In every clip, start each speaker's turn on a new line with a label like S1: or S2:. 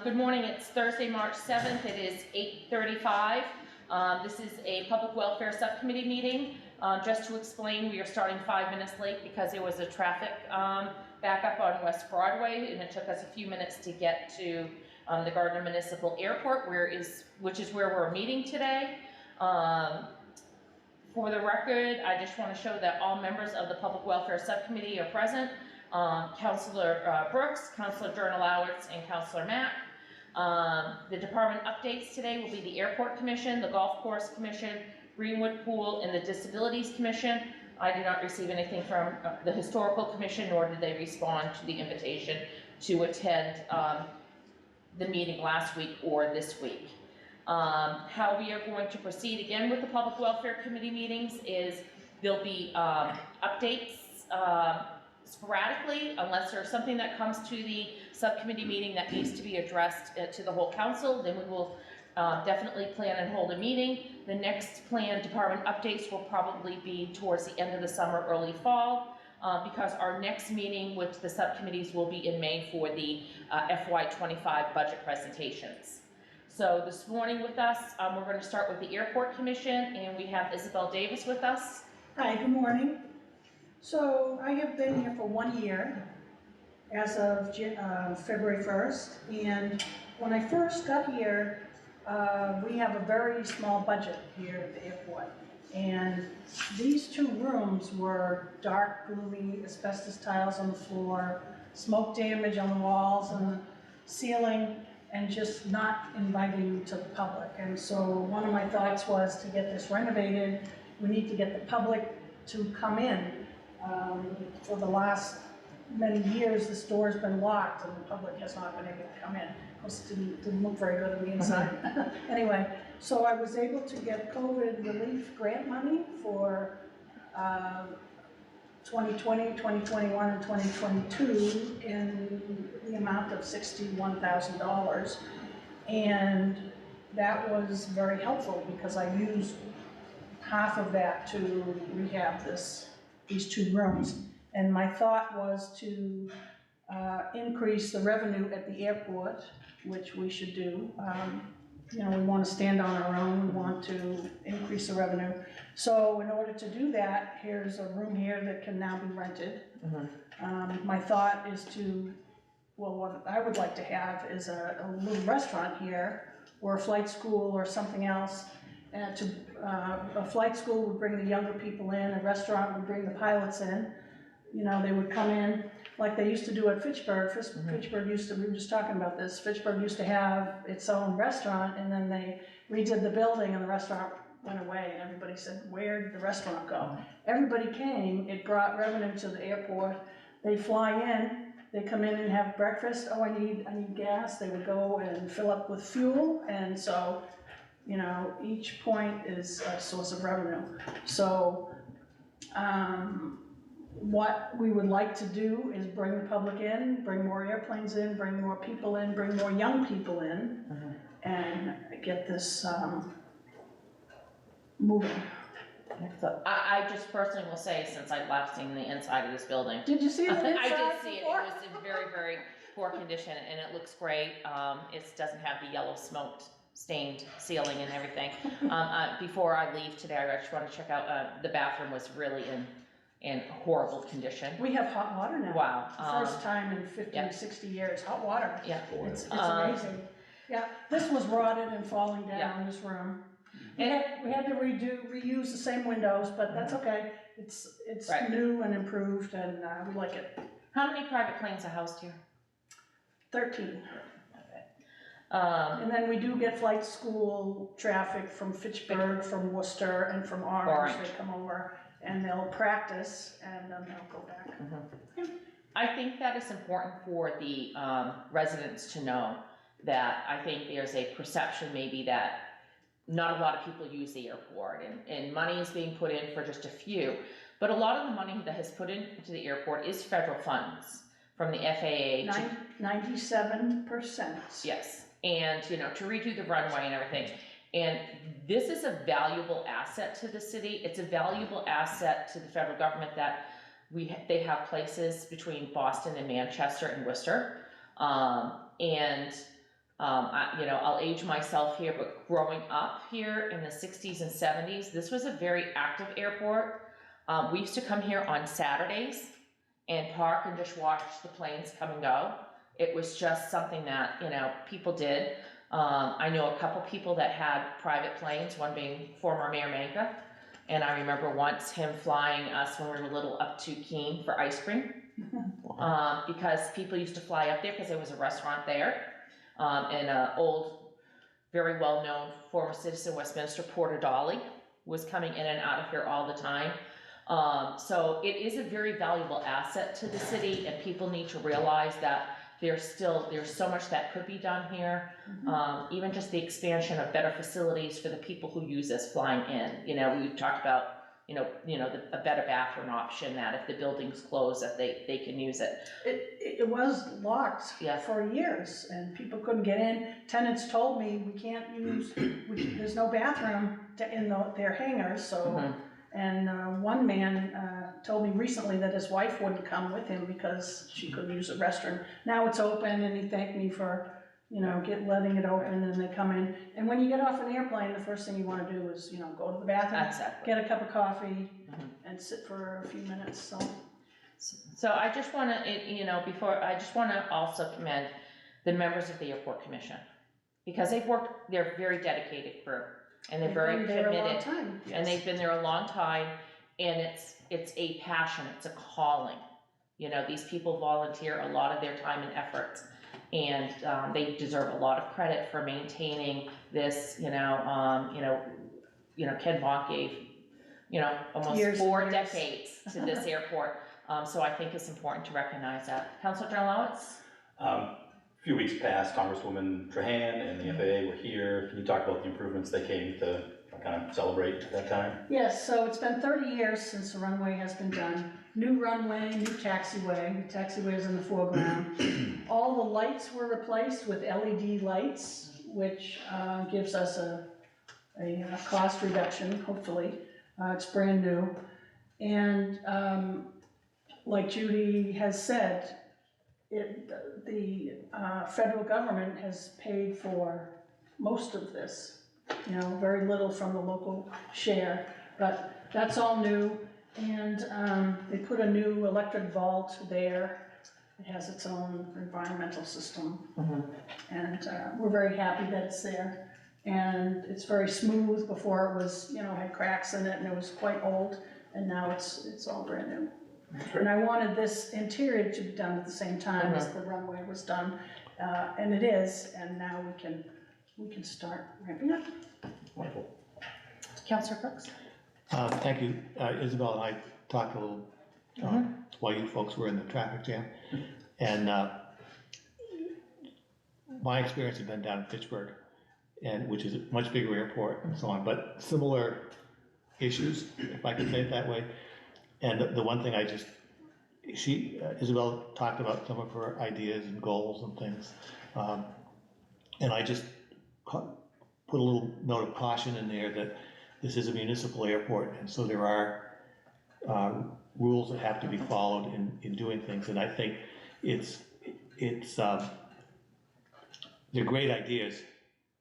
S1: Good morning, it's Thursday, March 7th, it is 8:35. This is a Public Welfare Subcommittee meeting. Just to explain, we are starting 5 minutes late because there was a traffic backup on West Broadway, and it took us a few minutes to get to the Gardner Municipal Airport, which is where we're meeting today. For the record, I just want to show that all members of the Public Welfare Subcommittee are present. Councilor Brooks, Councilor Journal-Owitz, and Councilor Mack. The department updates today will be the Airport Commission, the Golf Course Commission, Greenwood Pool, and the Disabilities Commission. I did not receive anything from the Historical Commission, nor did they respond to the invitation to attend the meeting last week or this week. How we are going to proceed again with the Public Welfare Committee meetings is there'll be updates sporadically, unless there's something that comes to the subcommittee meeting that needs to be addressed to the whole council, then we will definitely plan and hold a meeting. The next planned department updates will probably be towards the end of the summer, early fall, because our next meeting with the subcommittees will be in May for the FY25 budget presentations. So this morning with us, we're going to start with the Airport Commission, and we have Isabel Davis with us.
S2: Hi, good morning. So I have been here for 1 year as of February 1st, and when I first got here, we have a very small budget here at the airport, and these two rooms were dark, gloomy, asbestos tiles on the floor, smoke damage on the walls and the ceiling, and just not inviting to the public. And so one of my thoughts was to get this renovated. We need to get the public to come in. For the last many years, this door's been locked and the public has not been able to come in. Of course, it didn't look very good on the inside. Anyway, so I was able to get COVID relief grant money for 2020, 2021, and 2022 in the amount of $61,000. And that was very helpful because I used half of that to rehab these two rooms. And my thought was to increase the revenue at the airport, which we should do. You know, we want to stand on our own, we want to increase the revenue. So in order to do that, here's a room here that can now be rented. My thought is what I would like to have is a little restaurant here, or a flight school or something else. A flight school would bring the younger people in, a restaurant would bring the pilots in. You know, they would come in like they used to do at Fitchburg. Fitchburg we were just talking about this, Fitchburg used to have its own restaurant, and then they redid the building and the restaurant went away, and everybody said, where did the restaurant go? Everybody came, it brought revenue to the airport. They fly in, they come in and have breakfast. Oh, I need gas. They would go and fill up with fuel, and so, you know, each point is a source of revenue. So what we would like to do is bring the public in, bring more airplanes in, bring more people in, bring more young people in, and get this moving.
S1: I just personally will say, since I've last seen the inside of this building.
S2: Did you see the inside?
S1: I did see it. It was in very, very poor condition, and it looks great. It doesn't have the yellow smoked stained ceiling and everything. Before I leave today, I just want to check out, the bathroom was really in horrible condition.
S2: We have hot water now.
S1: Wow.
S2: First time in 50, 60 years, hot water.
S1: Yeah.
S2: It's amazing. Yeah, this was rotted and falling down, this room. We had to reuse the same windows, but that's okay. It's
S1: Right.
S2: new and improved, and we like it.
S1: How many private planes are housed here?
S2: 13. And then we do get flight school traffic from Fitchburg, from Worcester, and from Orange. They come over and they'll practice, and then they'll go back.
S1: I think that it's important for the residents to know that I think there's a perception maybe that not a lot of people use the airport, and money is being put in for just a few. But a lot of the money that has put into the airport is federal funds from the FAA.
S2: 97%.
S1: Yes, and you know, to redo the runway and everything. And this is a valuable asset to the city. It's a valuable asset to the federal government that they have places between Boston and Manchester and Worcester. And I'll age myself here, but growing up here in the 60s and 70s, this was a very active airport. We used to come here on Saturdays and park and just watch the planes come and go. It was just something that, people did. I know a couple people that had private planes, one being former Mayor Manka. And I remember once him flying us when we were little up to Keene for ice cream. Because people used to fly up there because there was a restaurant there. And an old, very well-known former citizen, Westminster, Porter Dolly, was coming in and out of here all the time. So it is a very valuable asset to the city, and people need to realize that there's so much that could be done here. Even just the expansion of better facilities for the people who use this flying in. We talked about, a better bathroom option, that if the building's closed, that they can use it.
S2: It was locked for years, and people couldn't get in. Tenants told me, we can't use, there's no bathroom in their hangars, so. And one man told me recently that his wife wouldn't come with him because she couldn't use the restroom. Now it's open, and he thanked me for, letting it open, and they come in. And when you get off an airplane, the first thing you want to do is, go to the bathroom,
S1: Exactly.
S2: get a cup of coffee, and sit for a few minutes, so.
S1: So I just want to, I just want to also commend the members of the Airport Commission, because they're a very dedicated group, and they're very committed.
S2: A long time. Yes.
S1: And they've been there a long time, and it's a passion, it's a calling. These people volunteer a lot of their time and efforts, and they deserve a lot of credit for maintaining this. Ken Bonk gave, almost 4 decades to this airport. So I think it's important to recognize that. Councilor Jarlowitz?
S3: A few weeks past, Congresswoman Trahan and the FAA were here. Can you talk about the improvements they came to kind of celebrate at that time?
S2: Yes, so it's been 30 years since the runway has been done. New runway, new taxiway. The taxiway is in the foreground. All the lights were replaced with LED lights, which gives us a cost reduction, hopefully. It's brand new. And like Judy has said, the federal government has paid for most of this, very little from the local share, but that's all new. And they put a new electric vault there. It has its own environmental system. And we're very happy that it's there. And it's very smooth. Before it was, had cracks in it, and it was quite old, and now it's all brand new. And I wanted this interior to be done at the same time as the runway was done, and it is. And now we can start ramping up.
S3: Wonderful.
S1: Councilor Brooks?
S4: Thank you. Isabel and I talked a little while you folks were in the traffic jam, and my experience had been down in Pittsburgh, which is a much bigger airport and so on, but similar issues, if I could say it that way. And the one thing Isabel talked about some of her ideas and goals and things, and I just put a little note of caution in there that this is a municipal airport, and so there are rules that have to be followed in doing things. And I think they're great ideas.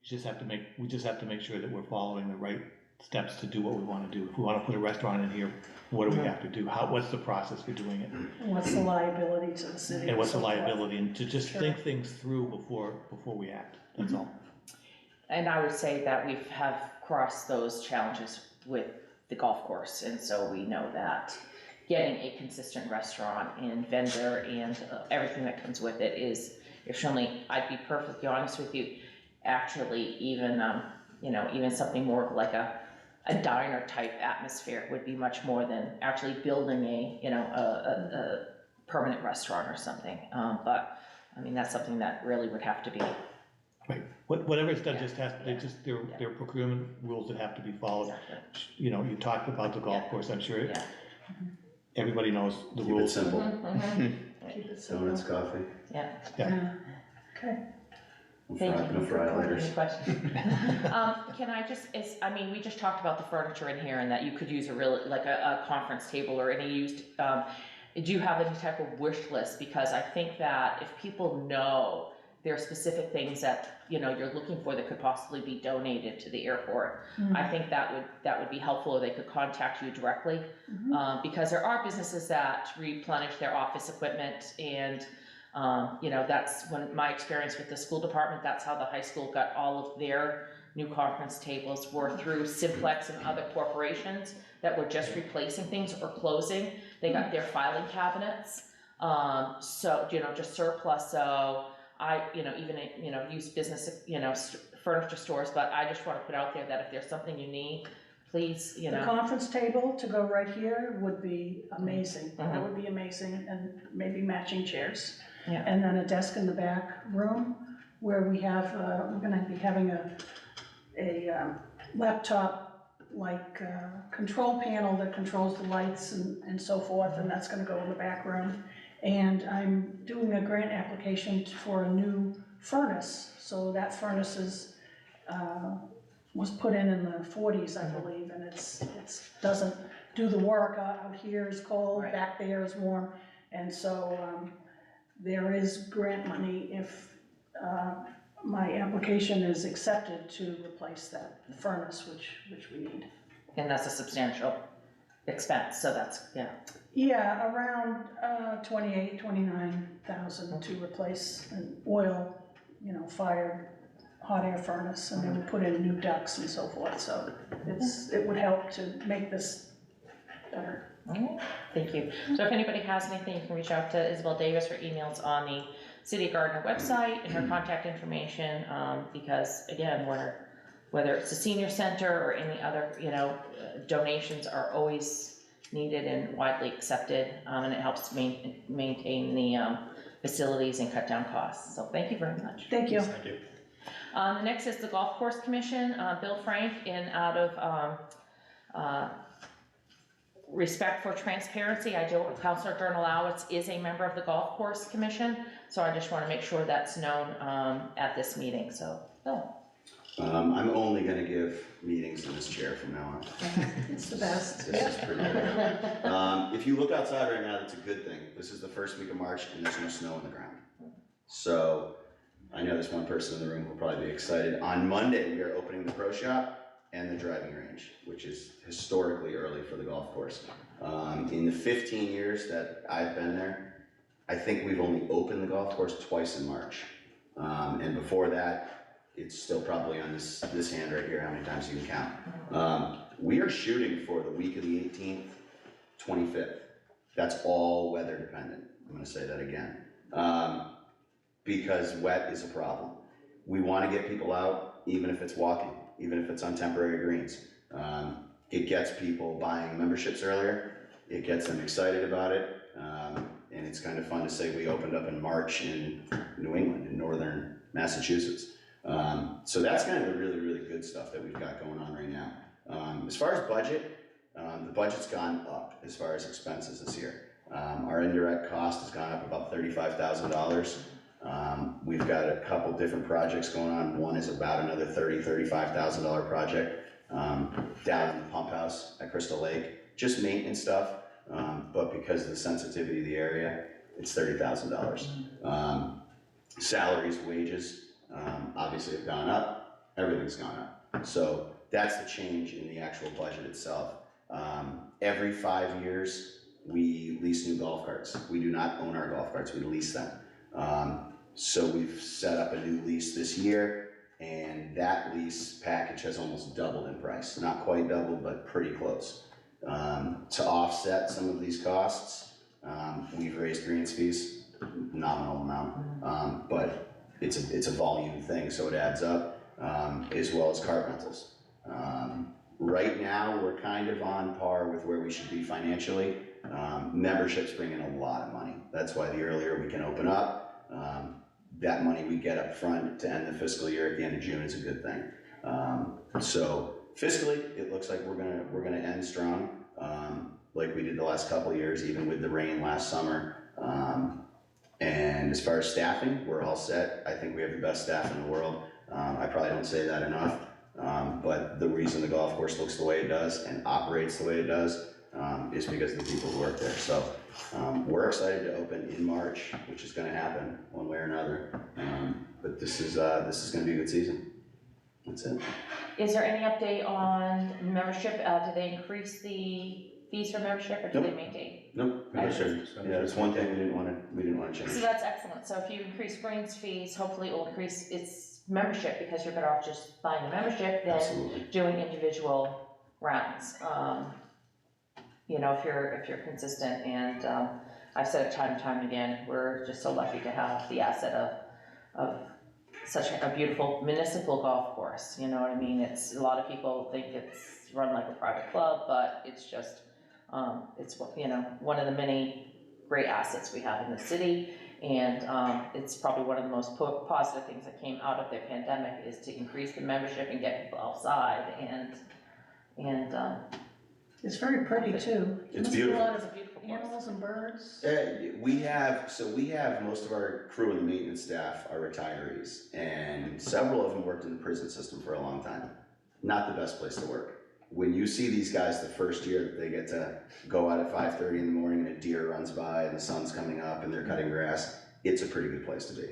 S4: We just have to make sure that we're following the right steps to do what we want to do. If we want to put a restaurant in here, what do we have to do? What's the process for doing it?
S2: And what's the liability to the city?
S4: And what's the liability? And to just think things through before we act. That's all.
S1: And I would say that we have crossed those challenges with the golf course, and so we know that getting a consistent restaurant and vendor and everything that comes with it is extremely, I'd be perfectly honest with you, actually even something more like a diner type atmosphere would be much more than actually building a permanent restaurant or something. But I mean, that's something that really would have to be.
S4: Right. Whatever it's done, there are procurement rules that have to be followed. Exactly. You talked about the golf course. I'm sure everybody knows the rules.
S5: Keep it simple.
S2: Keep it simple.
S5: Donuts, coffee.
S1: Yeah.
S2: Okay.
S1: Thank you
S5: fry
S1: for
S5: later.
S1: the question. Can I just, we just talked about the furniture in here and that you could use a conference table or any used, do you have any type of wish list? Because I think that if people know there are specific things that, you know, you're looking for that could possibly be donated to the airport.
S2: Mhm.
S1: I think that would be helpful, or they could contact you directly. Because there are businesses that replenish their office equipment, and, you know, that's when my experience with the school department, that's how the high school got all of their new conference tables, were through Simplex and other corporations that were just replacing things or closing. They got their filing cabinets, so, you know, just surplus. So I, you know, even, you know, use business, you know, furniture stores, but I just want to put out there that if there's something you need, please, you
S2: The
S1: know.
S2: conference table to go right here would be amazing. That
S1: Mhm.
S2: would be amazing, and maybe matching chairs.
S1: Yeah.
S2: And then a desk in the back room where we have, we're gonna be having a laptop, like, control panel that controls the lights and so forth, and that's gonna go in the back room. And I'm doing a grant application for a new furnace, so that furnace is, was put in the 40s, I believe, and it's doesn't do the work. Out here is cold,
S1: Right.
S2: back there is warm, and so there is grant money if my application is accepted to replace that furnace, which we need.
S1: And that's a substantial expense, so that's, yeah.
S2: Yeah, around 29,000 to replace an oil, you know, fired hot air furnace, and then we put in new ducts and so forth, so it would help to make this better.
S1: All right, thank you. So if anybody has anything, you can reach out to Isabel Davis. Her email's on the City of Gardner website and her contact information, because again, whether it's the senior center or any other, you know, donations are always needed and widely accepted, and it helps maintain the facilities and cut down costs. So thank you very much.
S2: Thank you.
S3: Thank you.
S1: The next is the Golf Course Commission. Bill Frank, and out of respect for transparency, Councilor Jordan-Lowitz is a member of the Golf Course Commission, so I just want to make sure that's known at this meeting. So, Bill.
S5: I'm only gonna give meetings in this chair from now on.
S2: It's the best.
S5: This is pretty good. If you look outside right now, that's a good thing. This is the first week of March and there's no snow on the ground. So I know there's one person in the room who'll probably be excited. On Monday, we are opening the pro shop and the driving range, which is historically early for the golf course. In the 15 years that I've been there, I think we've only opened the golf course twice in March. And before that, it's still probably on this hand right here, how many times you can count. We are shooting for the week of the 18th, 25th. That's all weather dependent. I'm gonna say that again. Because wet is a problem. We wanna get people out, even if it's walking, even if it's on temporary greens. It gets people buying memberships earlier. It gets them excited about it. And it's kind of fun to say we opened up in March in New England, in northern Massachusetts. So that's kind of the really, really good stuff that we've got going on right now. As far as budget, the budget's gone up as far as expenses this year. Our indirect cost has gone up about $35,000. We've got a couple different projects going on. One is about another $35,000 project down in the pump house at Crystal Lake, just maintenance stuff. But because of the sensitivity of the area, it's $30,000. Salaries, wages, obviously have gone up, everything's gone up. So that's the change in the actual budget itself. Every 5 years, we lease new golf carts. We do not own our golf carts, we lease them. So we've set up a new lease this year, and that lease package has almost doubled in price. Not quite doubled, but pretty close. To offset some of these costs, we've raised greens fees, nominal amount, but it's a volume thing, so it adds up, as well as cart rentals. Right now, we're kind of on par with where we should be financially. Memberships bring in a lot of money. That's why the earlier we can open up, that money we get up front to end the fiscal year at the end of June is a good thing. So fiscally, it looks like we're gonna end strong, like we did the last couple of years, even with the rain last summer. And as far as staffing, we're all set. I think we have the best staff in the world. I probably don't say that enough, but the reason the golf course looks the way it does and operates the way it does is because of the people who work there. So we're excited to open in March, which is gonna happen one way or another. But this is gonna be a good season. That's it.
S1: Is there any update on membership? Did they increase the fees for membership, or do they
S5: Nope.
S1: maintain?
S5: Nope,
S1: Okay.
S5: yeah, it's one thing we didn't wanna change.
S1: So that's excellent. So if you increase Green's fees, hopefully it will increase its membership, because you're better off just buying a membership than
S5: Absolutely.
S1: doing individual rounds. You know, if you're consistent, and I've said it time and time again, we're just so lucky to have the asset of such a beautiful municipal golf course. You know what I mean? It's, a lot of people think it's run like a private club, but it's just, it's, you know, one of the many great assets we have in the city. And it's probably one of the most positive things that came out of the pandemic, is to increase the membership and get people outside, and
S2: It's very pretty too.
S5: It's
S2: Must be a
S5: beautiful.
S2: lot
S1: it's
S2: of
S1: a beautiful course.
S2: animals and birds.
S5: We have most of our crew and the maintenance staff are retirees, and several of them worked in the prison system for a long time. Not the best place to work. When you see these guys the first year that they get to go out at 5:30 in the morning and a deer runs by and the sun's coming up and they're cutting grass, it's a pretty good place to be.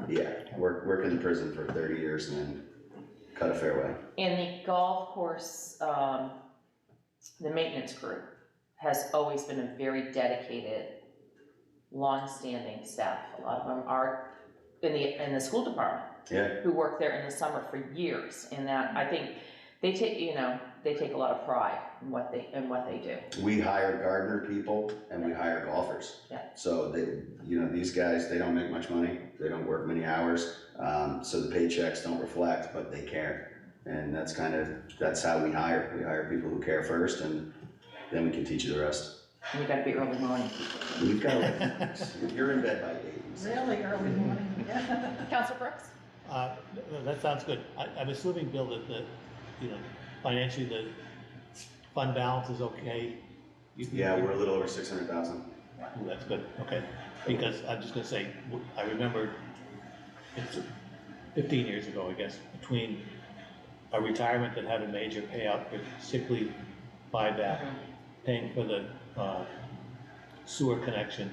S5: Yeah, work in the prison for 30 years and then cut a fairway.
S1: And the golf course, the maintenance crew has always been a very dedicated, long-standing staff. A lot of them are in the school department,
S5: Yeah.
S1: who work there in the summer for years, and that, I think, they take a lot of pride in what they do.
S5: We hire Gardner people and we hire golfers.
S1: Yeah.
S5: So these guys, they don't make much money, they don't work many hours, so the paychecks don't reflect, but they care. And that's how we hire. We hire people who care first, and then we can teach you the rest.
S1: And you gotta be early morning.
S5: You've got you're in bed by 8.
S2: Really early morning, yeah.
S1: Councilor Brooks?
S4: That sounds good. I'm assuming, Bill, that financially the fund balance is okay?
S5: Yeah, we're a little over 600,000.
S4: Ooh, that's good, okay. Because I'm just gonna say, I remember it's 15 years ago, I guess, between a retirement that had a major payout for sick leave buyback, paying for the sewer connection,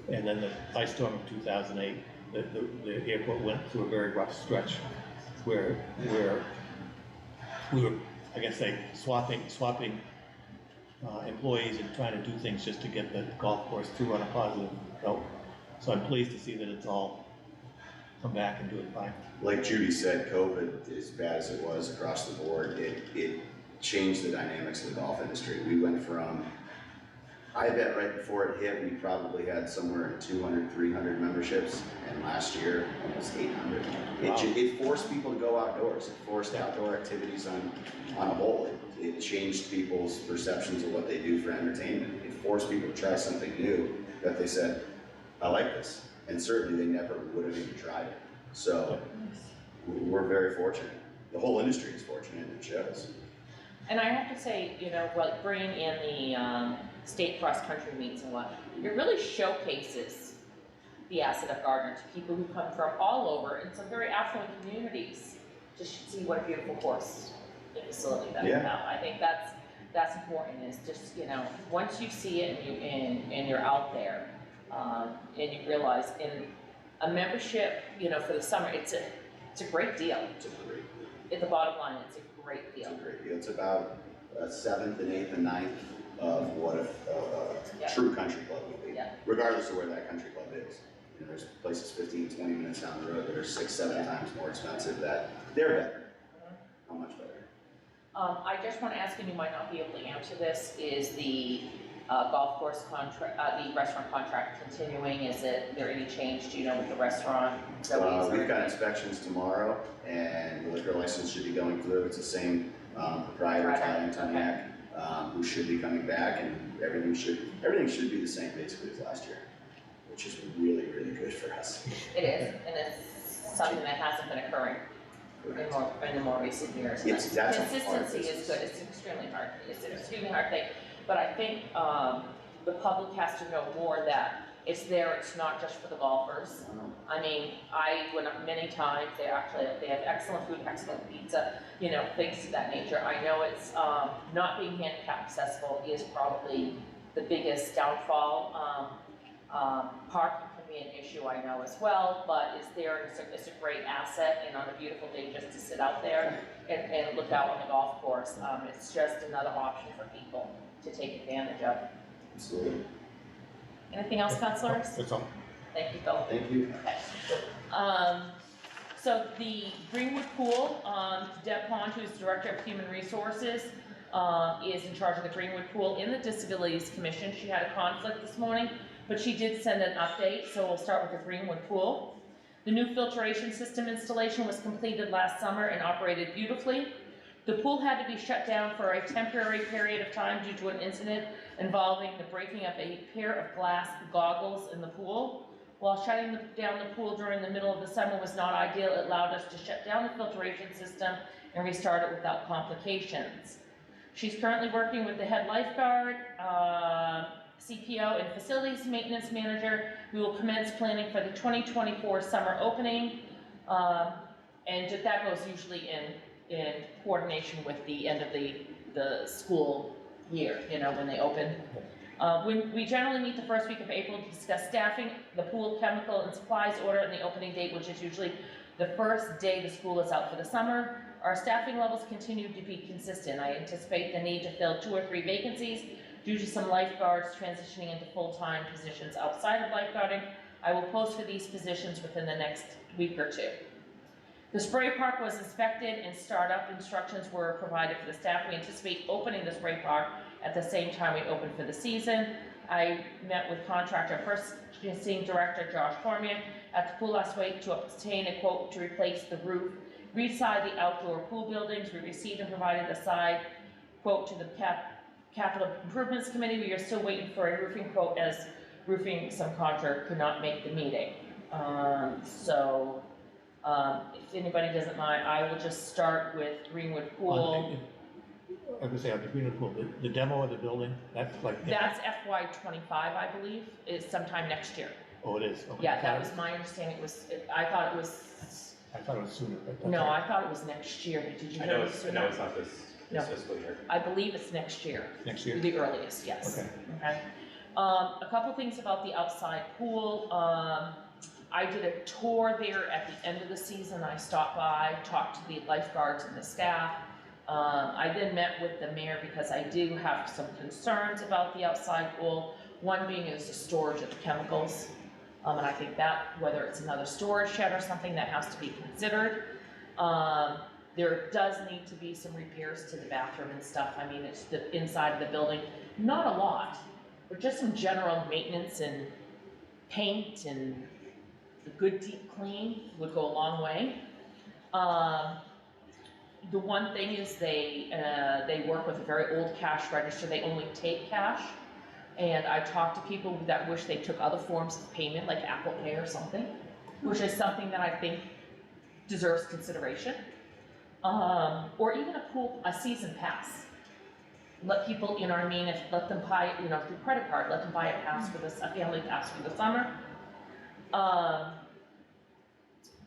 S4: and then the ice storm of 2008, the airport went through a very rough stretch where we were, I guess, swapping employees and trying to do things just to get the golf course to run a positive note. So I'm pleased to see that it's all come back and doing fine.
S5: Like Judy said, COVID, as bad as it was across the board, it changed the dynamics of the golf industry. We went from, I bet right before it hit, we probably had somewhere in 200, 300 memberships, and last year, almost 800.
S4: Wow.
S5: It forced people to go outdoors. It forced outdoor activities on a whole. It changed people's perceptions of what they do for entertainment. It forced people to try something new that they said, I like this. And certainly they never would have even tried it. So we're very fortunate. The whole industry is fortunate, and it shows.
S1: And I have to say, like bringing in the state cross-country meets and what, it really showcases the asset of Gardner to people who come from all over, and some very affluent communities, to see what a beautiful course and facility that we have. I think that's important, is just, once you see it and you're out there, and you realize in a membership, for the summer, it's a great deal.
S5: It's a great deal.
S1: At the bottom line, it's a great deal.
S5: It's a great deal. It's about a 7th and 8th and 9th of what a true country club would be, regardless of where that country club is. There's places 15, 20 minutes down the road that are 6, 7 times more expensive that they're better. How much better?
S1: I just want to ask, and you might not be able to answer this, is the golf course contract, the restaurant contract continuing? Is there any change, do you know, with the restaurant?
S5: We've got inspections tomorrow, and the liquor license should be going through. It's the same proprietor, Antoniak, who should be coming back, and everything should be the same basically as last year, which is really, really good for us.
S1: It is, and it's something that hasn't been occurring in the more recent years. Consistency is good. It's extremely hard. It's an extremely hard thing. But I think the public has to know more that it's there. It's not just for the golfers. I mean, I went up many times, they have excellent food, excellent pizza, you know, things of that nature. I know it's, not being handicap accessible is probably the biggest downfall. Parking can be an issue, I know as well, but it's a great asset, and on a beautiful day, just to sit out there and look out on the golf course. It's just another option for people to take advantage of.
S5: Absolutely.
S1: Anything else, councilors?
S4: That's all.
S1: Thank you, Phil.
S5: Thank you.
S1: So the Greenwood Pool, Deb Pond, who's Director of Human Resources, is in charge of the Greenwood Pool in the Disabilities Commission. She had a conflict this morning, but she did send an update, so we'll start with the Greenwood Pool. The new filtration system installation was completed last summer and operated beautifully. The pool had to be shut down for a temporary period of time due to an incident involving the breaking of a pair of glass goggles in the pool. While shutting down the pool during the middle of the summer was not ideal, it allowed us to shut down the filtration system and restart it without complications. She's currently working with the head lifeguard, CPO, and facilities maintenance manager. We will commence planning for the 2024 summer opening, and that goes usually in coordination with the end of the school year, you know, when they open. We generally meet the first week of April to discuss staffing, the pool chemical and supplies order, and the opening date, which is usually the first day the school is out for the summer. Our staffing levels continue to be consistent. I anticipate the need to fill 2 or 3 vacancies due to some lifeguards transitioning into full-time positions outside of lifeguarding. I will post for these positions within the next week or 2. The spray park was inspected and startup instructions were provided for the staff. We anticipate opening the spray park at the same time we open for the season. I met with contractor purchasing director Josh Cormier at the pool last week to obtain a quote to replace the roof, reside the outdoor pool buildings. We received and provided a side quote to the Capital Improvements Committee. We are still waiting for a roofing quote as roofing subcontractor could not make the meeting. If anybody doesn't mind, I will just start with Greenwood Pool.
S4: I was gonna say, on the Greenwood Pool, the demo of the building, that's like.
S1: That's FY25, I believe, is sometime next year.
S4: Oh, it is? Okay.
S1: Yeah, that was my understanding. I thought it was
S4: sooner, but that's.
S1: no,
S4: all right.
S1: I thought it was next year. Did you
S3: I
S1: know
S3: know
S1: it
S3: it's,
S1: was
S3: I
S1: sooner?
S3: know it's not this
S1: No.
S3: fiscal year.
S1: I believe it's next year.
S4: Next year?
S1: The earliest, yes.
S4: Okay.
S1: Okay. A couple things about the outside pool. I did a tour there at the end of the season. I stopped by, talked to the lifeguards and the staff. I then met with the mayor because I do have some concerns about the outside pool. One being is the storage of the chemicals. And I think that, whether it's another storage shed or something, that has to be considered. There does need to be some repairs to the bathroom and stuff. I mean, it's the inside of the building, not a lot, but just some general maintenance and paint and a good deep clean would go a long way. The one thing is they work with a very old cash register. They only take cash. And I talked to people that wish they took other forms of payment, like Apple Pay or something, which is something that I think deserves consideration. Or even a season pass. Let people, you know what I mean, let them buy, you know, through credit card, let them buy a pass for this, a family pass for the summer.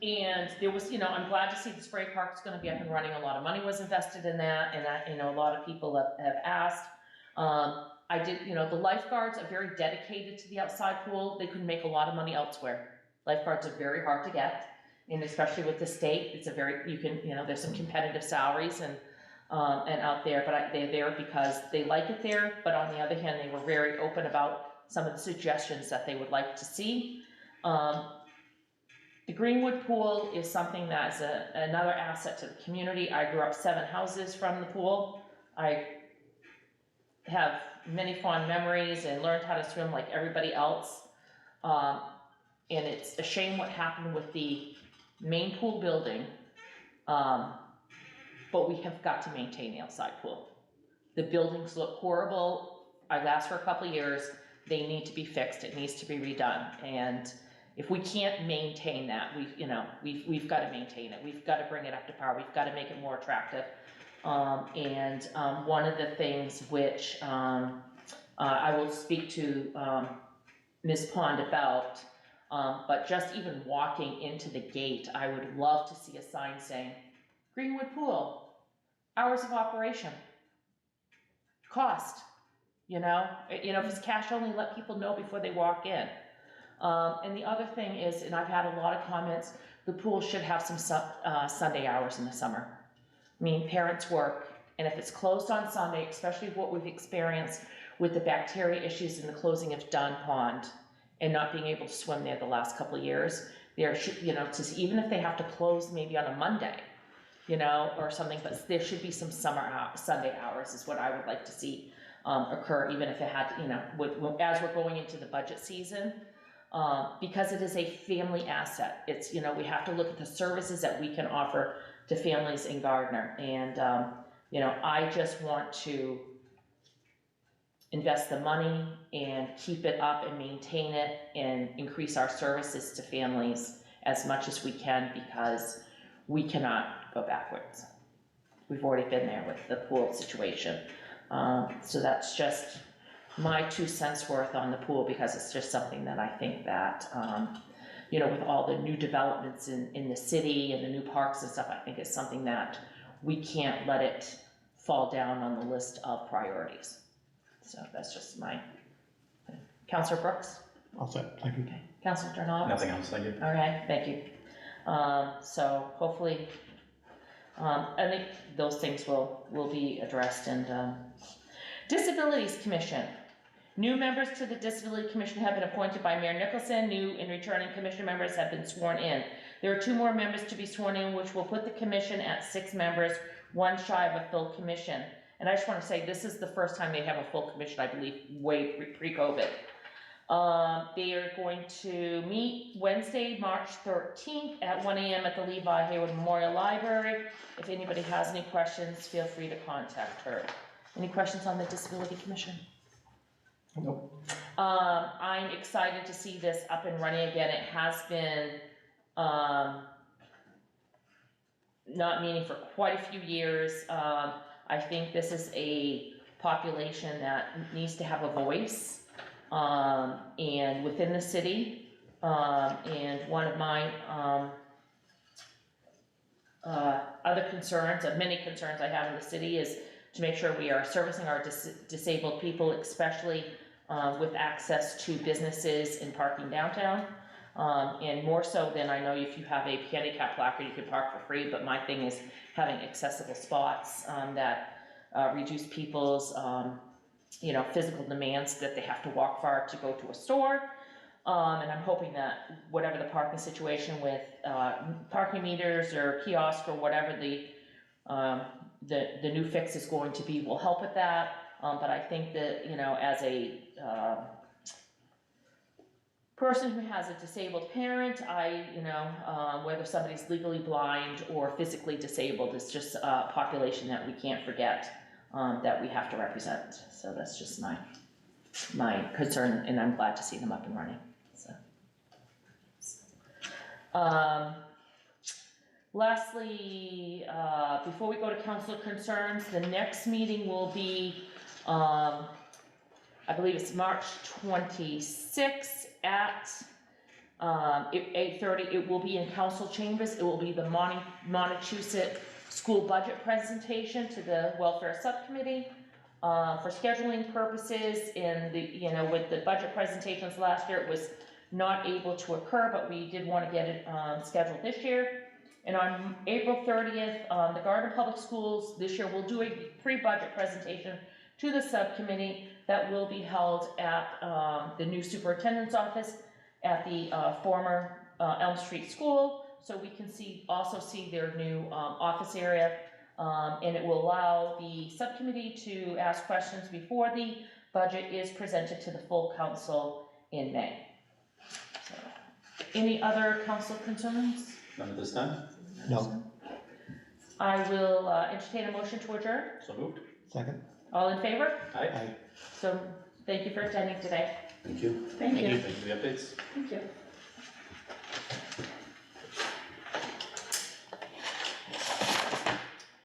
S1: And there was, you know, I'm glad to see the spray park's gonna be up and running. A lot of money was invested in that, and that, you know, a lot of people have asked. I did, you know, the lifeguards are very dedicated to the outside pool. They could make a lot of money elsewhere. Lifeguards are very hard to get, and especially with the state, it's a very, you can, you know, there's some competitive salaries and out there, but they're there because they like it there. But on the other hand, they were very open about some of the suggestions that they would like to see. The Greenwood Pool is something that's another asset to the community. I grew up 7 houses from the pool. I have many fond memories and learned how to swim like everybody else. And it's a shame what happened with the main pool building. But we have got to maintain the outside pool. The buildings look horrible. I've asked for a couple of years. They need to be fixed. It needs to be redone. And if we can't maintain that, we've got to maintain it. We've got to bring it up to par. We've got to make it more attractive. One of the things which I will speak to Ms. Pond about, But just even walking into the gate, I would love to see a sign saying, Greenwood Pool, hours of operation, cost, if it's cash only, let people know before they walk in. And the other thing is, and I've had a lot of comments, the pool should have some Sunday hours in the summer. I mean, parents work, and if it's closed on Sunday, especially what we've experienced with the bacteria issues in the closing of Dunn Pond and not being able to swim there the last couple of years, there should, even if they have to close maybe on a Monday, or something, but there should be some Sunday hours is what I would like to see occur, even if it had, as we're going into the budget season, because it is a family asset. It's, we have to look at the services that we can offer to families in Gardner, and, I just want to invest the money and keep it up and maintain it and increase our services to families as much as we can, because we cannot go backwards. We've already been there with the pool situation. So that's just my 2 cents worth on the pool, because it's just something that I think that, with all the new developments in the city and the new parks and stuff, I think it's something that we can't let it fall down on the list of priorities. So that's just my, Councilor Brooks?
S4: All set, thank you.
S1: Okay. Councilor Jordan?
S3: Nothing else, thank you.
S1: All right, thank you. So hopefully, I think those things will be addressed. And Disabilities Commission. New members to the Disability Commission have been appointed by Mayor Nicholson. New and returning commission members have been sworn in. There are 2 more members to be sworn in, which will put the commission at 6 members, 1 shy of a full commission. And I just want to say, this is the first time they have a full commission, I believe, way pre-COVID. They are going to meet Wednesday, March 13th at 1 a.m. at the Levi Hayward Memorial Library. If anybody has any questions, feel free to contact her. Any questions on the Disability Commission?
S3: Nope.
S1: I'm excited to see this up and running again. It has been not meeting for quite a few years. I think this is a population that needs to have a voice, and within the city, and one of my other concerns, of many concerns I have in the city, is to make sure we are servicing our disabled people, especially with access to businesses and parking downtown. And more so than, I know if you have a handicap placard, you can park for free, but my thing is having accessible spots that reduce people's physical demands, that they have to walk far to go to a store. And I'm hoping that whatever the parking situation with parking meters or kiosks or whatever the new fix is going to be will help with that. But I think that, as a person who has a disabled parent, whether somebody's legally blind or physically disabled, it's just a population that we can't forget, that we have to represent. So that's just my concern, and I'm glad to see them up and running. So, lastly, before we go to council concerns, the next meeting will be, I believe it's March 26th at 8:30. It will be in council chambers. It will be the Montechusett school budget presentation to the welfare subcommittee. For scheduling purposes, in the, with the budget presentations last year, it was not able to occur, but we did want to get it scheduled this year. And on April 30th, the Gardner Public Schools this year will do a pre-budget presentation to the subcommittee that will be held at the new superintendent's office at the former Elm Street School, so we can also see their new office area, and it will allow the subcommittee to ask questions before the budget is presented to the full council in May. So, any other council concerns?
S3: None at this time?
S4: No.
S1: I will entertain a motion to adjourn.
S3: So moved.
S4: Second?
S1: All in favor?
S3: Aye.
S1: So, thank you for attending today.
S5: Thank you.
S2: Thank you.
S3: Thank you for the updates.
S2: Thank you.